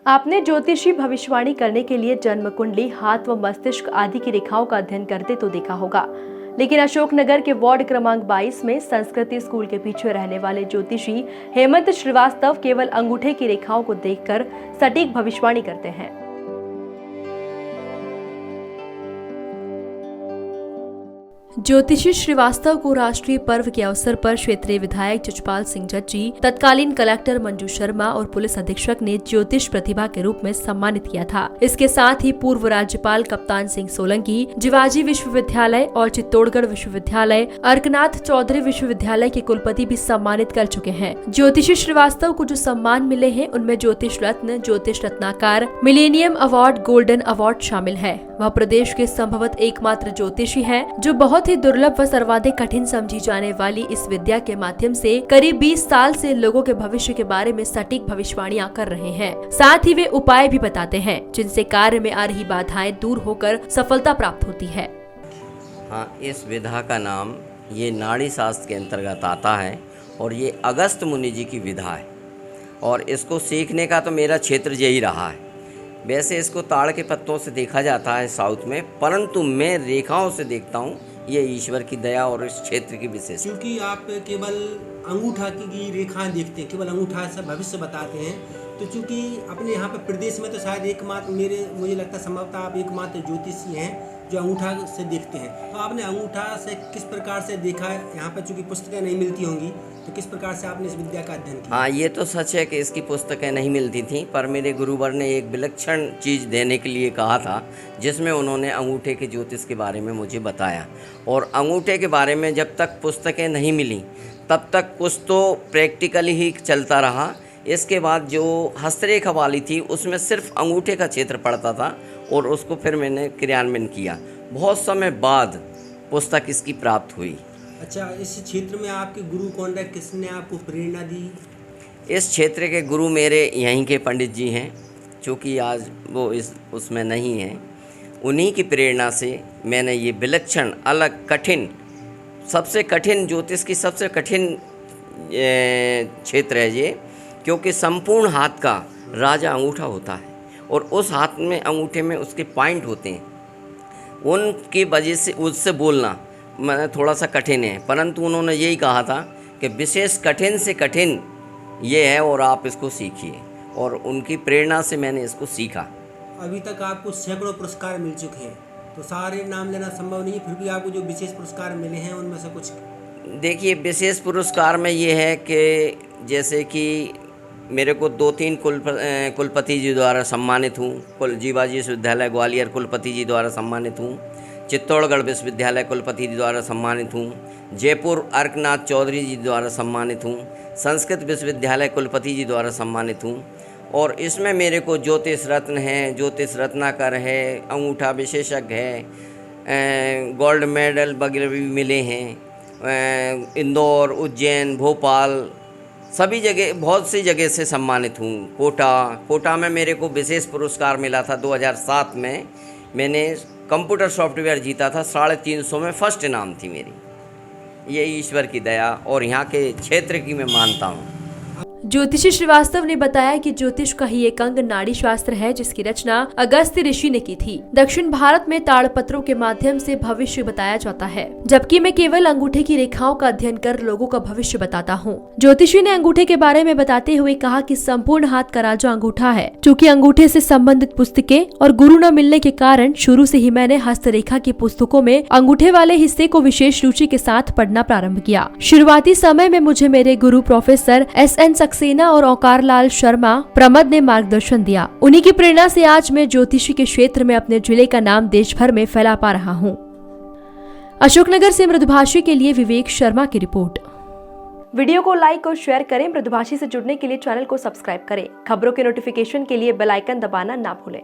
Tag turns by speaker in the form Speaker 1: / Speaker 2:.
Speaker 1: आपने ज्योतिषी भविष्यवाणी करने के लिए जन्म कुंडली, हाथ व मस्तिष्क आदि की रेखाओं का अध्ययन करते तो देखा होगा, लेकिन अशोकनगर के वार्ड क्रमांक 22 में संस्कृति स्कूल के पीछे रहने वाले ज्योतिषी हेमंत श्रीवास्तव केवल अंगूठे की रेखाओं को देखकर सटीक भविष्यवाणी करते हैं। ज्योतिषी श्रीवास्तव को राष्ट्रीय पर्व के अवसर पर क्षेत्रीय विधायक जजपाल सिंह जज्जी, तत्कालीन कलेक्टर मंजू शर्मा और पुलिस अधीक्षक ने ज्योतिष प्रतिभा के रूप में सम्मानित किया था। इसके साथ ही पूर्व राज्यपाल कप्तान सिंह सोलंकी, जिवाजी विश्वविद्यालय और चित्तौड़गढ़ विश्वविद्यालय, अर्कनाथ चौधरी विश्वविद्यालय के कुलपति भी सम्मानित कर चुके हैं। ज्योतिषी श्रीवास्तव को जो सम्मान मिले हैं उनमें ज्योतिष रत्न, ज्योतिष Ratnakar, millennium award, golden award शामिल है। वह प्रदेश के संभवत एकमात्र ज्योतिषी है जो बहुत ही दुर्लभ व सर्वाधिक कठिन समझी जाने वाली इस विद्या के माध्यम से करीब 20 साल से लोगों के भविष्य के बारे में सटीक भविष्यवाणियां कर रहे हैं। साथ ही वे उपाय भी बताते हैं जिनसे कार्य में आ रही बाधाएं दूर होकर सफलता प्राप्त होती है।
Speaker 2: हाँ, इस विधा का नाम ये नाड़ी शास्त्र के अंतर्गत आता है और ये अगस्त मुनि जी की विधा है और इसको सीखने का तो मेरा क्षेत्र यही रहा है। वैसे इसको ताड़ के पत्तों से देखा जाता है साउथ में, परंतु मैं रेखाओं से देखता हूँ। ये ईश्वर की दया और इस क्षेत्र की विशेषता।
Speaker 3: क्योंकि आप केवल अंगूठा की रेखाएं देखते हैं, केवल अंगूठा से भविष्य बताते हैं, तो चूंकि अपने यहाँ पे प्रदेश में तो शायद एकमात्र मुझे लगता है संभवतः आप एकमात्र ज्योतिषी हैं जो अंगूठा से देखते हैं। तो आपने अंगूठा से किस प्रकार से देखा है? यहाँ पे चूंकि पुस्तकें नहीं मिलती होंगी, तो किस प्रकार से आपने इस विद्या का अध्ययन किया?
Speaker 2: हाँ, ये तो सच है कि इसकी पुस्तकें नहीं मिलती थी, पर मेरे गुरुवर ने एक विलक्षण चीज़ देने के लिए कहा था जिसमें उन्होंने अंगूठे के ज्योतिष के बारे में मुझे बताया। और अंगूठे के बारे में जब तक पुस्तकें नहीं मिली तब तक कुछ तो प्रैक्टिकली ही चलता रहा। इसके बाद जो हस्तरेखा वाली थी उसमें सिर्फ अंगूठे का क्षेत्र पड़ता था और उसको फिर मैंने क्रियान्वयन किया। बहुत समय बाद पुस्तक इसकी प्राप्त हुई।
Speaker 3: अच्छा, इस क्षेत्र में आपके गुरु कौन रहे? किसने आपको प्रेरणा दी?
Speaker 2: इस क्षेत्र के गुरु मेरे यहीं के पंडित जी हैं, चूँकि आज वो उसमें नहीं हैं। उन्हीं की प्रेरणा से मैंने ये विलक्षण, अलग, कठिन, सबसे कठिन ज्योतिष की सबसे कठिन क्षेत्र है ये, क्योंकि संपूर्ण हाथ का राजा अंगूठा होता है और उस हाथ में अंगूठे में उसके पॉइंट होते हैं। उनकी वजह से उससे बोलना मैं थोड़ा सा कठिन है, परंतु उन्होंने यही कहा था कि विशेष कठिन से कठिन ये है और आप इसको सीखिए, और उनकी प्रेरणा से मैंने इसको सीखा।
Speaker 3: अभी तक आपको सैकड़ों पुरस्कार मिल चुके हैं, तो सारे नाम लेना संभव नहीं है, फिर भी आपको जो विशेष पुरस्कार मिले हैं उनमें से कुछ?
Speaker 2: देखिए, विशेष पुरस्कार में ये है कि जैसे कि मेरे को 2-3 कुलपति जी द्वारा सम्मानित हूँ। जिवाजी विश्वविद्यालय ग्वालियर कुलपति जी द्वारा सम्मानित हूँ, चित्तौड़गढ़ विश्वविद्यालय कुलपति जी द्वारा सम्मानित हूँ, जयपुर अर्कनाथ चौधरी जी द्वारा सम्मानित हूँ, संस्कृत विश्वविद्यालय कुलपति जी द्वारा सम्मानित हूँ। और इसमें मेरे को ज्योतिष रत्न है, ज्योतिष रत्नाकर है, अंगूठा विशेषज्ञ है, गोल्ड मेडल वगैरह भी मिले हैं। इंदौर, उज्जैन, भोपाल, सभी जगह, बहुत सी जगह से सम्मानित हूँ। कोटा में मेरे को विशेष पुरस्कार मिला था 2007 में। मैंने कंप्यूटर सॉफ्टवेयर जीता था, 350 में फर्स्ट इनाम थी मेरी। ये ईश्वर की दया और यहाँ के क्षेत्र की मैं मानता हूँ।
Speaker 1: ज्योतिषी श्रीवास्तव ने बताया कि ज्योतिष का ही एक अंग नाड़ी शास्त्र है जिसकी रचना अगस्त्य ऋषि ने की थी। दक्षिण भारत में ताड़पत्रों के माध्यम से भविष्य बताया जाता है, जबकि मैं केवल अंगूठे की रेखाओं का अध्ययन कर लोगों का भविष्य बताता हूँ। ज्योतिषी ने अंगूठे के बारे में बताते हुए कहा कि संपूर्ण हाथ का राजा अंगूठा है। चूँकि अंगूठे से संबंधित पुस्तकें और गुरु न मिलने के कारण शुरू से ही मैंने हस्तरेखा की पुस्तकों में अंगूठे वाले हिस्से को विशेष रुचि के साथ पढ़ना प्रारंभ किया। शुरुआती समय में मुझे मेरे गुरु प्रोफेसर SN सक्सेना और औकार लाल शर्मा प्रमद ने मार्गदर्शन दिया। उन्हीं की प्रेरणा से आज मैं ज्योतिषी के क्षेत्र में अपने जिले का नाम देश भर में फैला पा रहा हूँ। अशोकनगर से मृदुभाषी के लिए विवेक शर्मा की रिपोर्ट। वीडियो को लाइक और शेयर करें। मृदुभाषी से जुड़ने के लिए चैनल को सब्सक्राइब करें। खबरों के नोटिफिकेशन के लिए बेल आइकन दबाना ना भूलें।